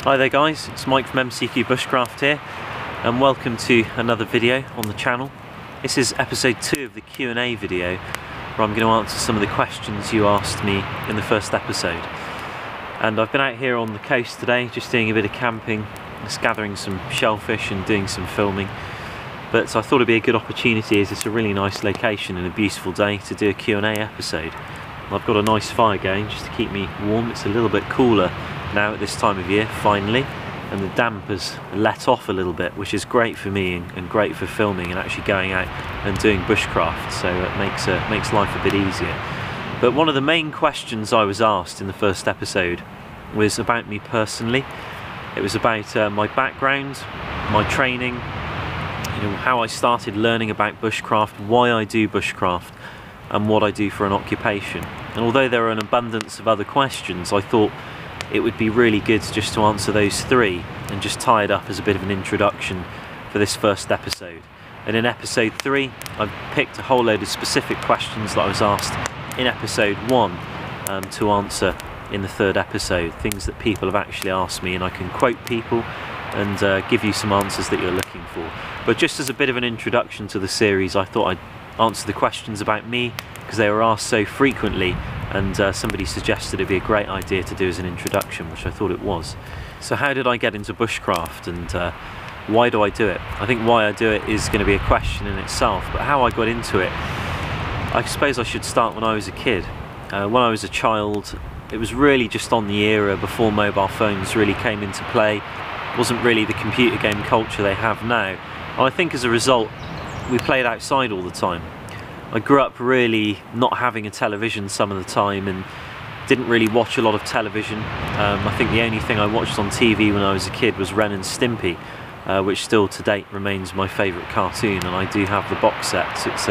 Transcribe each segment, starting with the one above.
Hi there guys, it's Mike from MCQbushcraft here, and welcome to another video on the channel. This is episode 2 of the Q&A video, where I'm going to answer some of the questions you asked me in the first episode. And I've been out here on the coast today, just doing a bit of camping, just gathering some shellfish and doing some filming. But I thought it'd be a good opportunity, as it's a really nice location and a beautiful day, to do a Q&A episode. I've got a nice fire going just to keep me warm. It's a little bit cooler now at this time of year, finally, and the damp has let off a little bit, which is great for me and great for filming and actually going out and doing bushcraft, so it makes life a bit easier. But one of the main questions I was asked in the first episode was about me personally. It was about my background, my training, how I started learning about bushcraft, why I do bushcraft, and what I do for an occupation. And although there are an abundance of other questions, I thought it would be really good just to answer those three and just tie it up as a bit of an introduction for this first episode. And in episode 3, I've picked a whole load of specific questions that I was asked in episode 1 to answer in the third episode, things that people have actually asked me, and I can quote people and give you some answers that you're looking for. But just as a bit of an introduction to the series, I thought I'd answer the questions about me, because they were asked so frequently, and somebody suggested it'd be a great idea to do as an introduction, which I thought it was. So how did I get into bushcraft, and why do I do it? I think why I do it is going to be a question in itself, but how I got into it, I suppose I should start when I was a kid. When I was a child, it was really just on the era before mobile phones really came into play. It wasn't really the computer game culture they have now, and I think as a result we played outside all the time. I grew up really not having a television some of the time and didn't really watch a lot of television. I think the only thing I watched on TV when I was a kid was Ren and Stimpy, which still to date remains my favourite cartoon, and I do have the box sets. It's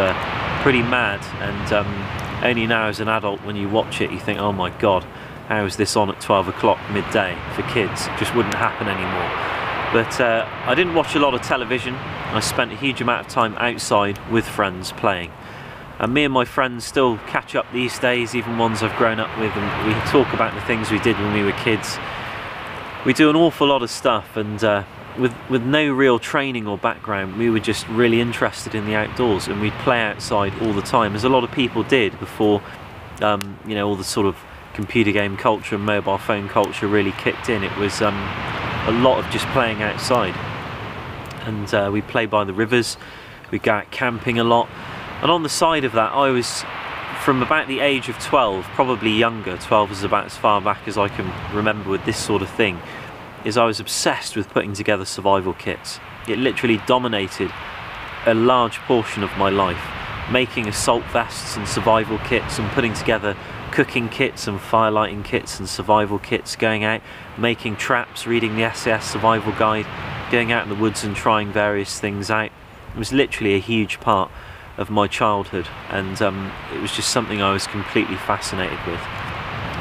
pretty mad, and only now as an adult when you watch it you think, oh my god, how is this on at 12 o'clock midday for kids? It just wouldn't happen anymore. But I didn't watch a lot of television. I spent a huge amount of time outside with friends playing. And me and my friends still catch up these days, even ones I've grown up with, and we talk about the things we did when we were kids. We do an awful lot of stuff, and with no real training or background, we were just really interested in the outdoors, and we'd play outside all the time, as a lot of people did before all the sort of computer game culture and mobile phone culture really kicked in. It was a lot of just playing outside, and we play by the rivers, we go out camping a lot. And on the side of that, I was, from about the age of 12, probably younger, 12 is about as far back as I can remember with this sort of thing, is I was obsessed with putting together survival kits. It literally dominated a large portion of my life, making assault vests and survival kits, and putting together cooking kits and firelighting kits and survival kits, going out, making traps, reading the SAS survival guide, going out in the woods and trying various things out. It was literally a huge part of my childhood, and it was just something I was completely fascinated with.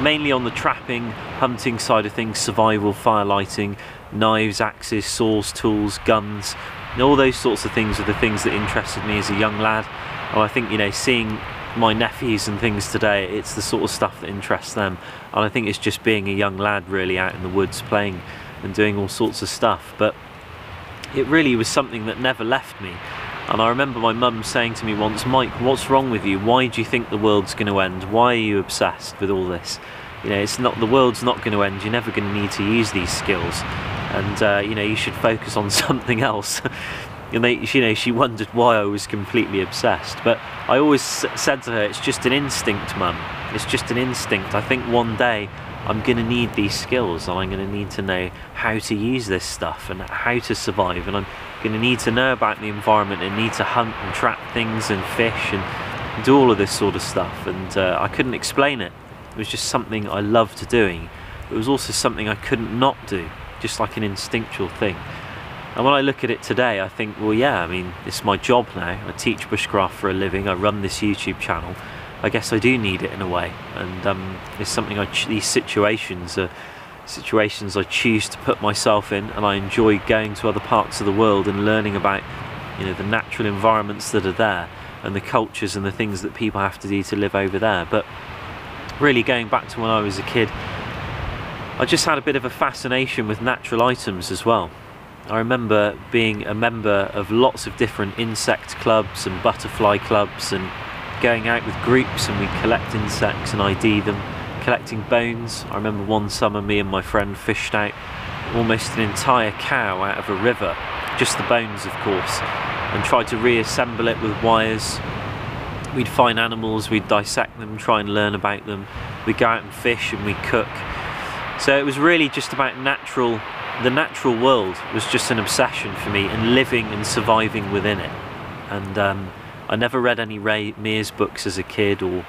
Mainly on the trapping, hunting side of things, survival, firelighting, knives, axes, saws, tools, guns, and all those sorts of things are the things that interested me as a young lad. And I think, seeing my nephews and things today, it's the sort of stuff that interests them. And I think it's just being a young lad really out in the woods playing and doing all sorts of stuff. But it really was something that never left me. And I remember my mum saying to me once, Mike, what's wrong with you? Why do you think the world's going to end? Why are you obsessed with all this? It's not, the world's not going to end. You're never going to need to use these skills. And, you should focus on something else. And she wondered why I was completely obsessed. But I always said to her, it's just an instinct, Mum. It's just an instinct. I think one day I'm going to need these skills, and I'm going to need to know how to use this stuff and how to survive, and I'm going to need to know about the environment and need to hunt and trap things and fish and do all of this sort of stuff. And I couldn't explain it. It was just something I loved doing. It was also something I couldn't not do, just like an instinctual thing. And when I look at it today, I think, well, yeah, it's my job now. I teach bushcraft for a living. I run this YouTube channel. I guess I do need it in a way, and it's something these situations are situations I choose to put myself in, and I enjoy going to other parts of the world and learning about the natural environments that are there and the cultures and the things that people have to do to live over there. But really, going back to when I was a kid, I just had a bit of a fascination with natural items as well. I remember being a member of lots of different insect clubs and butterfly clubs, and going out with groups, and we'd collect insects and ID them, collecting bones. I remember one summer me and my friend fished out almost an entire cow out of a river, just the bones of course, and tried to reassemble it with wires. We'd find animals, we'd dissect them, try and learn about them. We'd go out and fish and we'd cook. So it was really just about the natural world was just an obsession for me, and living and surviving within it. And I never read any Ray Mears books as a kid or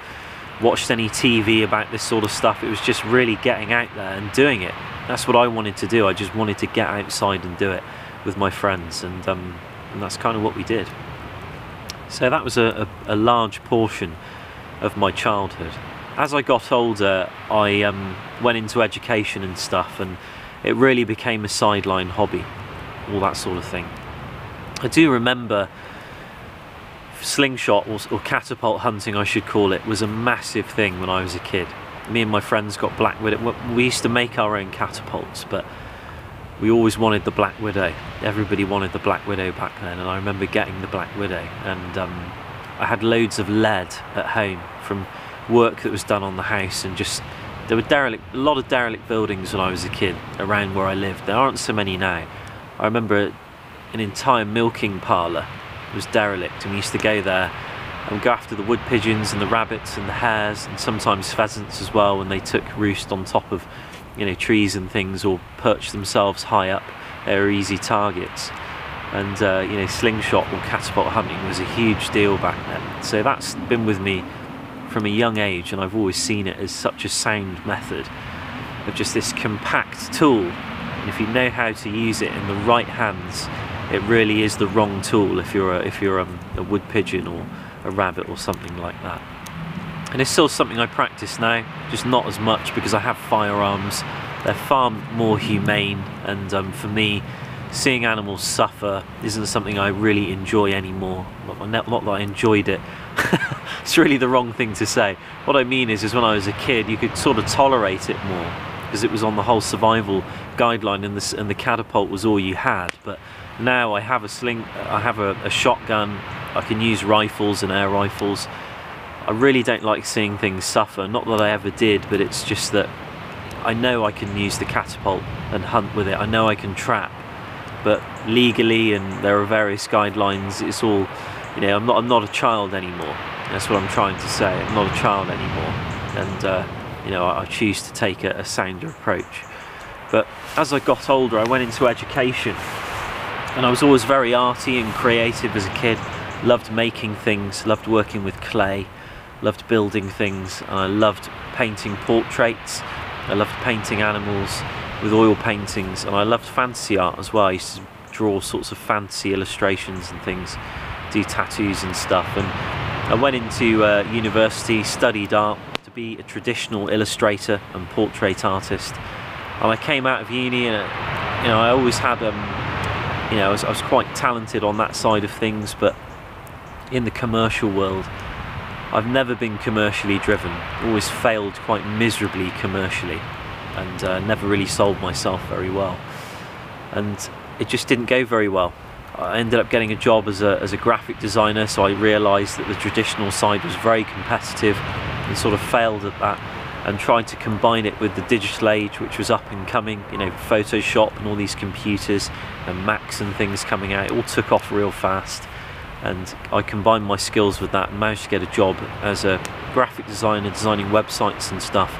watched any TV about this sort of stuff. It was just really getting out there and doing it. That's what I wanted to do. I just wanted to get outside and do it with my friends, and that's kind of what we did. So that was a large portion of my childhood. As I got older, I went into education and stuff, and it really became a sideline hobby, all that sort of thing. I do remember slingshot or catapult hunting, I should call it, was a massive thing when I was a kid. Me and my friends got Black Widow. We used to make our own catapults, but we always wanted the Black Widow. Everybody wanted the Black Widow back then, and I remember getting the Black Widow, and I had loads of lead at home from work that was done on the house, and just there were a lot of derelict buildings when I was a kid around where I lived. There aren't so many now. I remember an entire milking parlour was derelict, and we used to go there and go after the wood pigeons and the rabbits and the hares, and sometimes pheasants as well, when they took roost on top of, you know, trees and things, or perched themselves high up. They were easy targets. And you know, slingshot or catapult hunting was a huge deal back then. So that's been with me from a young age, and I've always seen it as such a sound method of just this compact tool. And if you know how to use it in the right hands, it really is the wrong tool if you're a wood pigeon or a rabbit or something like that. And it's still something I practice now, just not as much because I have firearms. They're far more humane, and for me, seeing animals suffer isn't something I really enjoy anymore. Not that I enjoyed it. It's really the wrong thing to say. What I mean is when I was a kid, you could sort of tolerate it more because it was on the whole survival guideline, and the catapult was all you had. But now I have a shotgun. I can use rifles and air rifles. I really don't like seeing things suffer. Not that I ever did, but it's just that I know I can use the catapult and hunt with it. I know I can trap, but legally, and there are various guidelines, it's all, you know, I'm not a child anymore. That's what I'm trying to say. I'm not a child anymore, and you know, I choose to take a sounder approach. But as I got older, I went into education, and I was always very arty and creative as a kid. Loved making things, loved working with clay, loved building things, and I loved painting portraits. I loved painting animals with oil paintings, and I loved fantasy art as well. I used to draw all sorts of fantasy illustrations and things, do tattoos and stuff. And I went into university, studied art to be a traditional illustrator and portrait artist. And I came out of uni, and you know, I always had you know, I was quite talented on that side of things, but in the commercial world, I've never been commercially driven. Always failed quite miserably commercially, and never really sold myself very well. And it just didn't go very well. I ended up getting a job as a graphic designer, so I realised that the traditional side was very competitive, and sort of failed at that, and tried to combine it with the digital age, which was up and coming. You know, Photoshop and all these computers and Macs and things coming out. It all took off real fast. And I combined my skills with that and managed to get a job as a graphic designer, designing websites and stuff.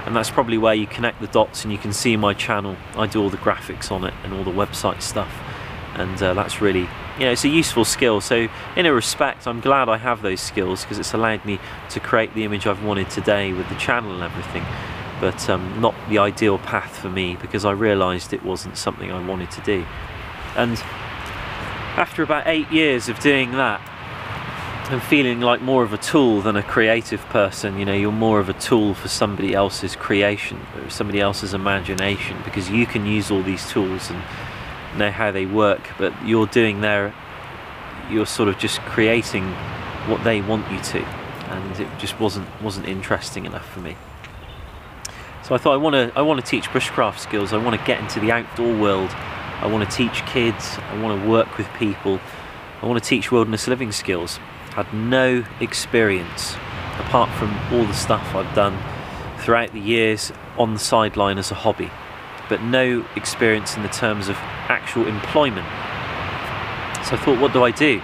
And that's probably where you connect the dots, and you can see my channel. I do all the graphics on it and all the website stuff, and that's really, you know, it's a useful skill. So in a respect, I'm glad I have those skills, because it's allowed me to create the image I've wanted today with the channel and everything. But not the ideal path for me, because I realised it wasn't something I wanted to do. And after about 8 years of doing that, and feeling like more of a tool than a creative person, you know, you're more of a tool for somebody else's creation, or somebody else's imagination, because you can use all these tools and know how they work, but you're sort of just creating what they want you to, and it just wasn't interesting enough for me. So So I thought I want to teach bushcraft skills. I want to get into the outdoor world. I want to teach kids. I want to work with people. I want to teach wilderness living skills. Had no experience apart from all the stuff I've done throughout the years on the sideline as a hobby, but no experience in the terms of actual employment. So I thought, what do I do?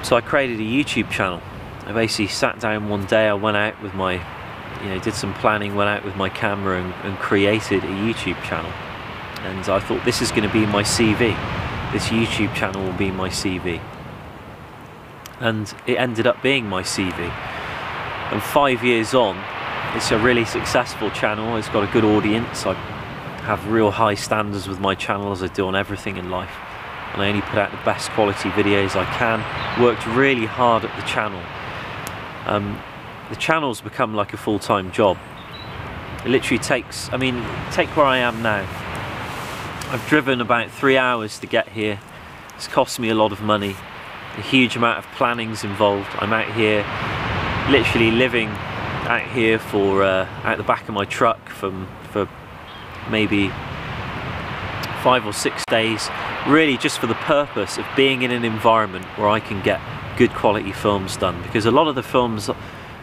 So I created a YouTube channel. I basically sat down one day, I went out with my, did some planning, went out with my camera and created a YouTube channel. And I thought, this is going to be my CV. This YouTube channel will be my CV. And it ended up being my CV. And 5 years on, it's a really successful channel. It's got a good audience. I have real high standards with my channel, as I do on everything in life. And I only put out the best quality videos I can. Worked really hard at the channel. The channel's become like a full-time job. It literally takes, take where I am now. I've driven about 3 hours to get here. It's cost me a lot of money. A huge amount of planning's involved. I'm out here, literally living out here for out the back of my truck for maybe 5 or 6 days, really just for the purpose of being in an environment where I can get good quality films done, because a lot of the films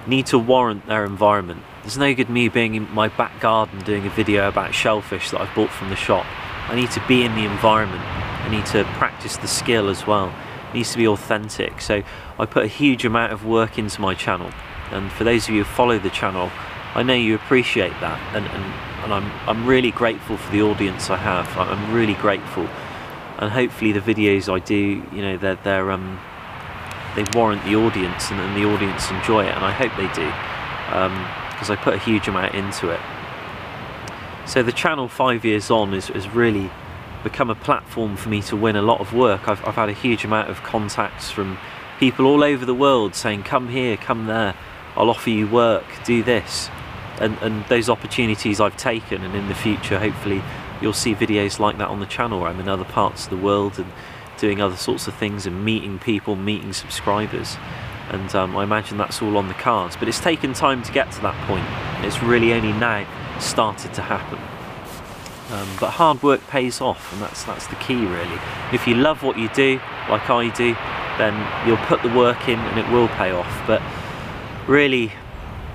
need to warrant their environment. There's no good me being in my back garden doing a video about shellfish that I've bought from the shop. I need to be in the environment. I need to practice the skill as well. It needs to be authentic. So I put a huge amount of work into my channel, and for those of you who follow the channel, I know you appreciate that, and I'm really grateful for the audience I have. I'm really grateful, and hopefully the videos I do, they warrant the audience, and the audience enjoy it, and I hope they do, because I put a huge amount into it. So the channel 5 years on has really become a platform for me to win a lot of work. I've had a huge amount of contacts from people all over the world saying, come here, come there, I'll offer you work, do this. And those opportunities I've taken, and in the future hopefully you'll see videos like that on the channel where I'm in other parts of the world and doing other sorts of things and meeting people, meeting subscribers. And I imagine that's all on the cards, but it's taken time to get to that point, and it's really only now started to happen. But hard work pays off, and that's the key really. If you love what you do, like I do, then you'll put the work in and it will pay off. But really,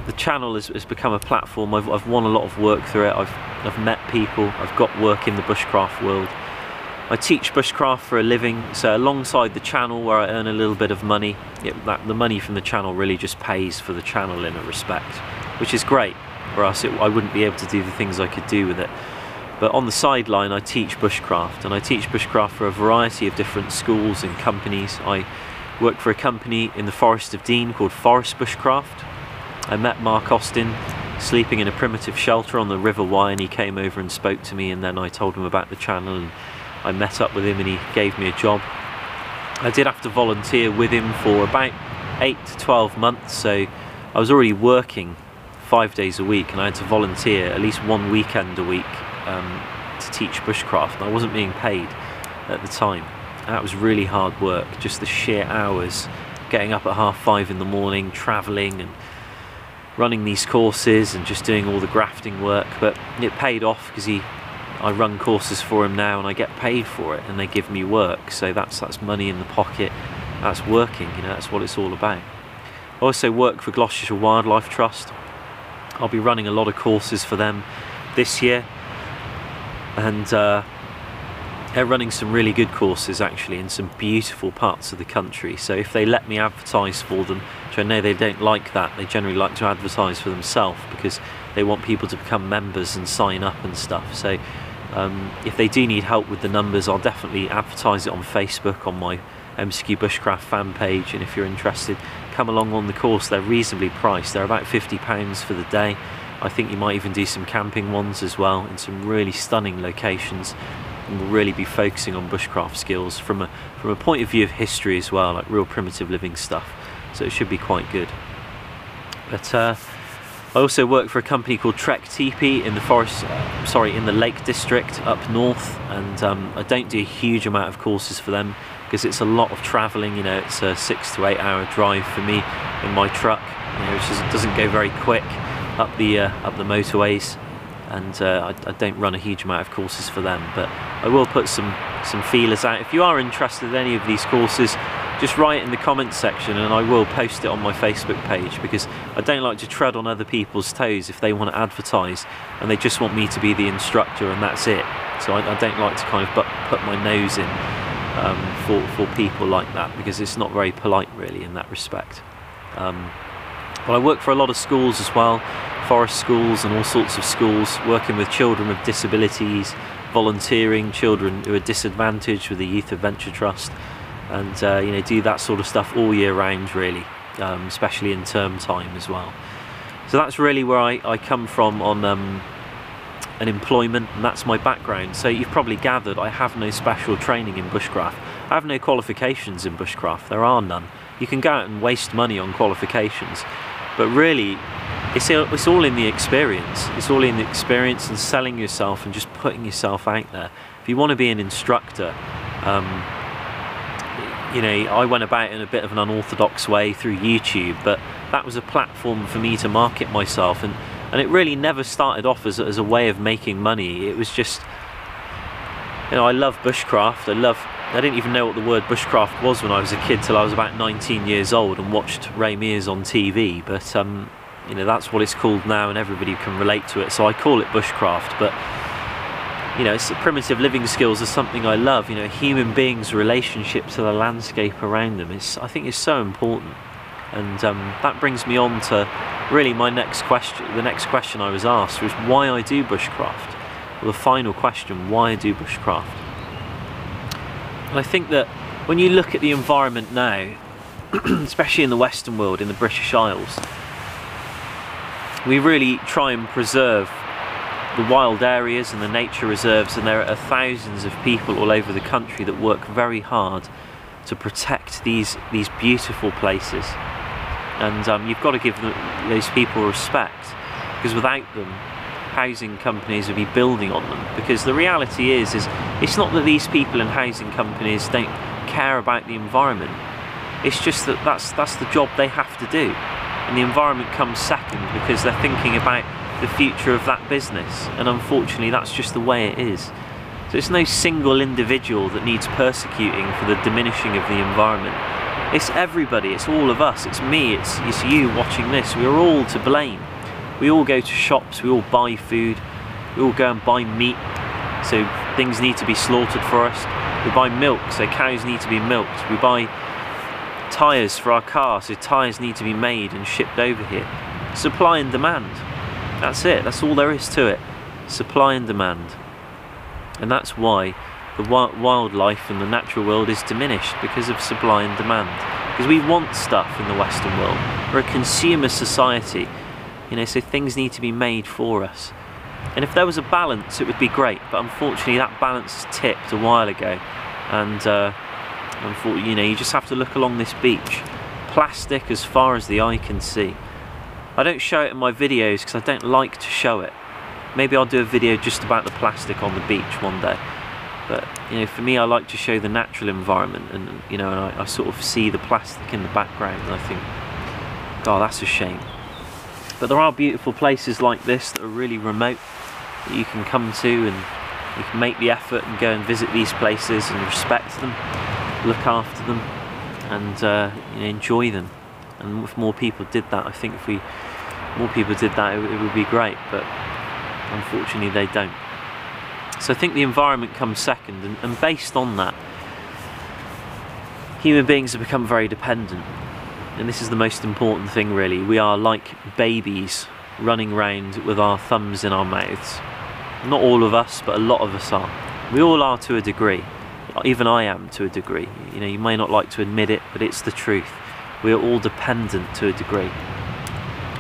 the channel has become a platform. I've won a lot of work through it. I've met people, I've got work in the bushcraft world. I teach bushcraft for a living, so alongside the channel where I earn a little bit of money, the money from the channel really just pays for the channel in a respect, which is great, or else I wouldn't be able to do the things I could do with it. But on the sideline I teach bushcraft, and I teach bushcraft for a variety of different schools and companies. I work for a company in the Forest of Dean called Forest Bushcraft. I met Mark Austin sleeping in a primitive shelter on the River Wye, and he came over and spoke to me, and then I told him about the channel, and I met up with him and he gave me a job. I did have to volunteer with him for about 8 to 12 months, so I was already working 5 days a week, and I had to volunteer at least one weekend a week to teach bushcraft, and I wasn't being paid at the time. That was really hard work, just the sheer hours, getting up at 5:30 in the morning, travelling and running these courses and just doing all the grafting work. But it paid off, because I run courses for him now and I get paid for it, and they give me work, so that's money in the pocket, that's working, that's what it's all about. I also work for Gloucestershire Wildlife Trust. I'll be running a lot of courses for them this year, and they're running some really good courses actually in some beautiful parts of the country. So if they let me advertise for them, which I know they don't like that, they generally like to advertise for themselves because they want people to become members and sign up and stuff. So if they do need help with the numbers, I'll definitely advertise it on Facebook on my MCQbushcraft fan page, and if you're interested, come along on the course. They're reasonably priced. They're about £50 for the day. I think you might even do some camping ones as well in some really stunning locations, and we'll really be focusing on bushcraft skills from a point of view of history as well, like real primitive living stuff, so it should be quite good. But I also work for a company called Trek Teepee in the Lake District up north, and I don't do a huge amount of courses for them because it's a lot of travelling. It's a 6 to 8 hour drive for me in my truck, which doesn't go very quick. up the motorways, and I don't run a huge amount of courses for them, but I will put some feelers out. If you are interested in any of these courses, just write in the comments section and I will post it on my Facebook page, because I don't like to tread on other people's toes if they want to advertise and they just want me to be the instructor and that's it. So I don't like to kind of put my nose in for people like that, because it's not very polite really in that respect. But I work for a lot of schools as well, forest schools and all sorts of schools, working with children with disabilities, volunteering, children who are disadvantaged with the Youth Adventure Trust, and you know, do that sort of stuff all year round really, especially in term time as well. So that's really where I come from on an employment, and that's my background. So you've probably gathered I have no special training in bushcraft. I have no qualifications in bushcraft, there are none. You can go out and waste money on qualifications, but really it's all in the experience. It's all in the experience and selling yourself and just putting yourself out there. If you want to be an instructor, you know, I went about in a bit of an unorthodox way through YouTube, but that was a platform for me to market myself, and it really never started off as a way of making money. It was just, you know, I love bushcraft. I didn't even know what the word bushcraft was when I was a kid till I was about 19 years old and watched Ray Mears on TV, but you know, that's what it's called now and everybody can relate to it, so I call it bushcraft. But you know, it's primitive living skills are something I love. You know, human beings' relationship to the landscape around them I think is so important. And that brings me on to really my next question. The next question I was asked was why I do bushcraft. Well, the final question, why I do bushcraft. And I think that when you look at the environment now, especially in the Western world, in the British Isles, we really try and preserve the wild areas and the nature reserves, and there are thousands of people all over the country that work very hard to protect these beautiful places, and you've got to give those people respect, because without them housing companies would be building on them. Because the reality is it's not that these people in housing companies don't care about the environment, it's just that that's the job they have to do, and the environment comes second because they're thinking about the future of that business, and unfortunately that's just the way it is. So it's no single individual that needs persecuting for the diminishing of the environment. It's everybody, it's all of us, it's me, it's you watching this. We're all to blame. We all go to shops, we all buy food, we all go and buy meat, so things need to be slaughtered for us. We buy milk, so cows need to be milked. We buy tyres for our car, so tyres need to be made and shipped over here. Supply and demand. That's it, that's all there is to it. Supply and demand. And that's why the wildlife and the natural world is diminished, because of supply and demand. Because we want stuff in the Western world. We're a consumer society, you know, so things need to be made for us. And if there was a balance, it would be great, but unfortunately that balance is tipped a while ago. And unfortunately, you know, you just have to look along this beach. Plastic as far as the eye can see. I don't show it in my videos because I don't like to show it. Maybe I'll do a video just about the plastic on the beach one day. But you know, for me, I like to show the natural environment, and you know, and I sort of see the plastic in the background, and I think, oh, that's a shame. But there are beautiful places like this that are really remote that you can come to, and you can make the effort and go and visit these places and respect them, look after them, and you know, enjoy them. And if more people did that, I think if more people did that, it would be great, but unfortunately they don't. So I think the environment comes second, and based on that, human beings have become very dependent, and this is the most important thing really. We are like babies running around with our thumbs in our mouths. Not all of us, but a lot of us are. We all are to a degree. Even I am to a degree. You know, you may not like to admit it, but it's the truth. We are all dependent to a degree.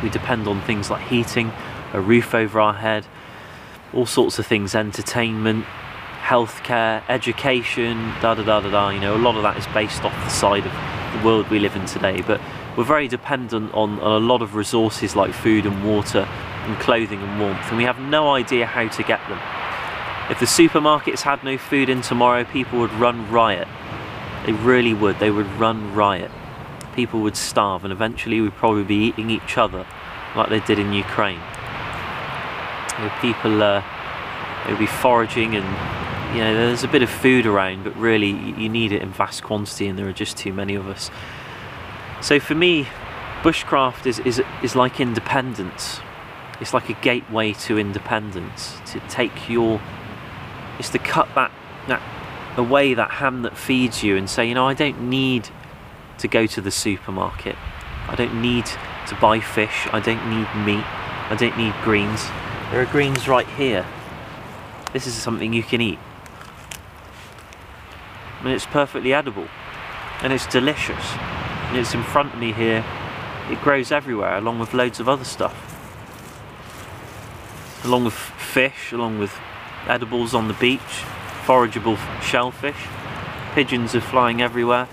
We depend on things like heating, a roof over our head, all sorts of things, entertainment, healthcare, education, da-da-da-da-da. You know, a lot of that is based off the side of the world we live in today, but we're very dependent on a lot of resources like food and water and clothing and warmth, and we have no idea how to get them. If the supermarkets had no food in tomorrow, people would run riot. They really would. They would run riot. People would starve, and eventually we'd probably be eating each other like they did in Ukraine. People they'll be foraging, and there's a bit of food around, but really you need it in vast quantity, and there are just too many of us. So for me, bushcraft is like independence. It's like a gateway to independence. It's to cut that away, that hand that feeds you, and say, I don't need to go to the supermarket. I don't need to buy fish. I don't need meat. I don't need greens. There are greens right here. This is something you can eat. And it's perfectly edible. And it's delicious. And it's in front of me here. It grows everywhere, along with loads of other stuff. Along with fish, along with edibles on the beach, forageable shellfish. Pigeons are flying everywhere.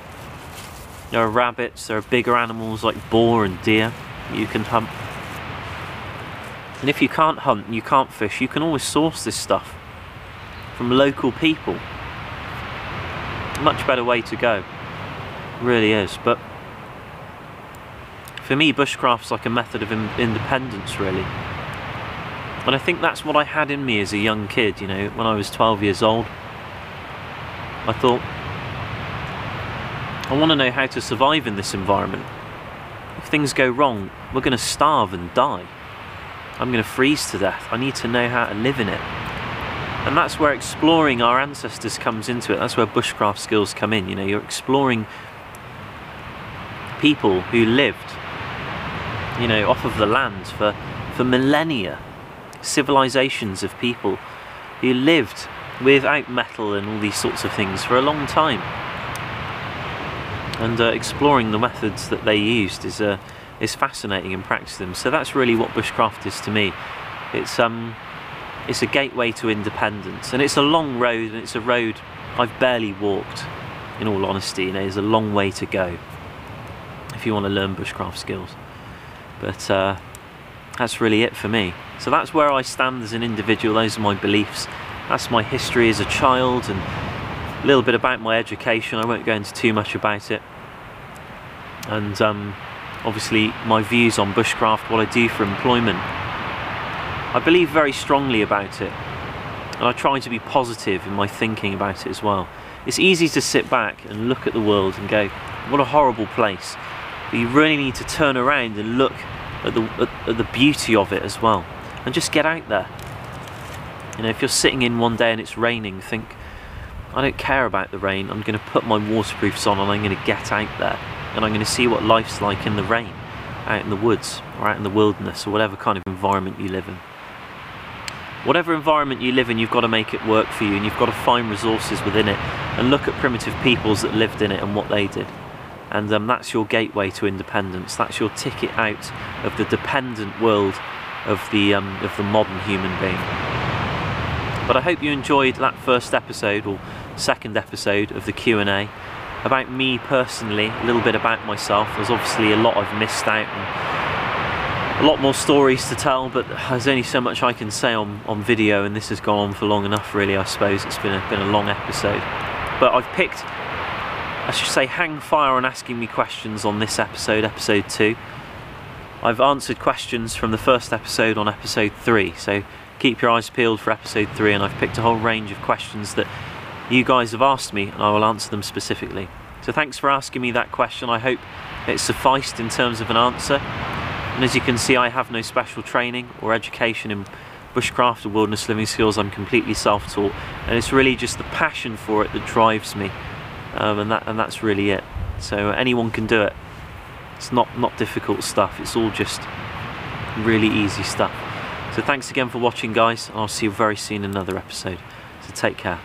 There are rabbits, there are bigger animals like boar and deer that you can hunt. And if you can't hunt and you can't fish, you can always source this stuff from local people. Much better way to go. It really is. But for me, bushcraft's like a method of independence, really. And I think that's what I had in me as a young kid, when I was 12 years old. I thought, I want to know how to survive in this environment. If things go wrong, we're going to starve and die. I'm going to freeze to death. I need to know how to live in it. And that's where exploring our ancestors comes into it. That's where bushcraft skills come in. You're exploring people who lived, off of the land for millennia. Civilizations of people who lived without metal and all these sorts of things for a long time. And exploring the methods that they used is fascinating and practicing them. So that's really what bushcraft is to me. It's a gateway to independence, and it's a long road, and it's a road I've barely walked, in all honesty. There's a long way to go if you want to learn bushcraft skills. But that's really it for me. So that's where I stand as an individual. Those are my beliefs. That's my history as a child, and a little bit about my education. I won't go into too much about it. And obviously my views on bushcraft, what I do for employment. I believe very strongly about it, and I try to be positive in my thinking about it as well. It's easy to sit back and look at the world and go, what a horrible place. But you really need to turn around and look at the beauty of it as well, and just get out there. If you're sitting in one day and it's raining, think, I don't care about the rain. I'm going to put my waterproofs on, and I'm going to get out there, and I'm going to see what life's like in the rain, out in the woods or out in the wilderness, or whatever kind of environment you live in. Whatever environment you live in, you've got to make it work for you, and you've got to find resources within it and look at primitive peoples that lived in it and what they did. And that's your gateway to independence. That's your ticket out of the dependent world of the modern human being. But I hope you enjoyed that first episode, or second episode of the Q&A, about me personally, a little bit about myself. There's obviously a lot I've missed out, and a lot more stories to tell, but there's only so much I can say on video, and this has gone on for long enough, really. I suppose it's been a long episode. But I've picked, I should say, hang fire on asking me questions on this episode, episode 2. I've answered questions from the first episode on episode 3, so keep your eyes peeled for episode 3, and I've picked a whole range of questions that you guys have asked me, and I will answer them specifically. So thanks for asking me that question. I hope it sufficed in terms of an answer. And as you can see, I have no special training or education in bushcraft or wilderness living skills. I'm completely self-taught, and it's really just the passion for it that drives me, and that's really it. So anyone can do it. It's not difficult stuff. It's all just really easy stuff. So thanks again for watching, guys. I'll see you very soon in another episode. So take care.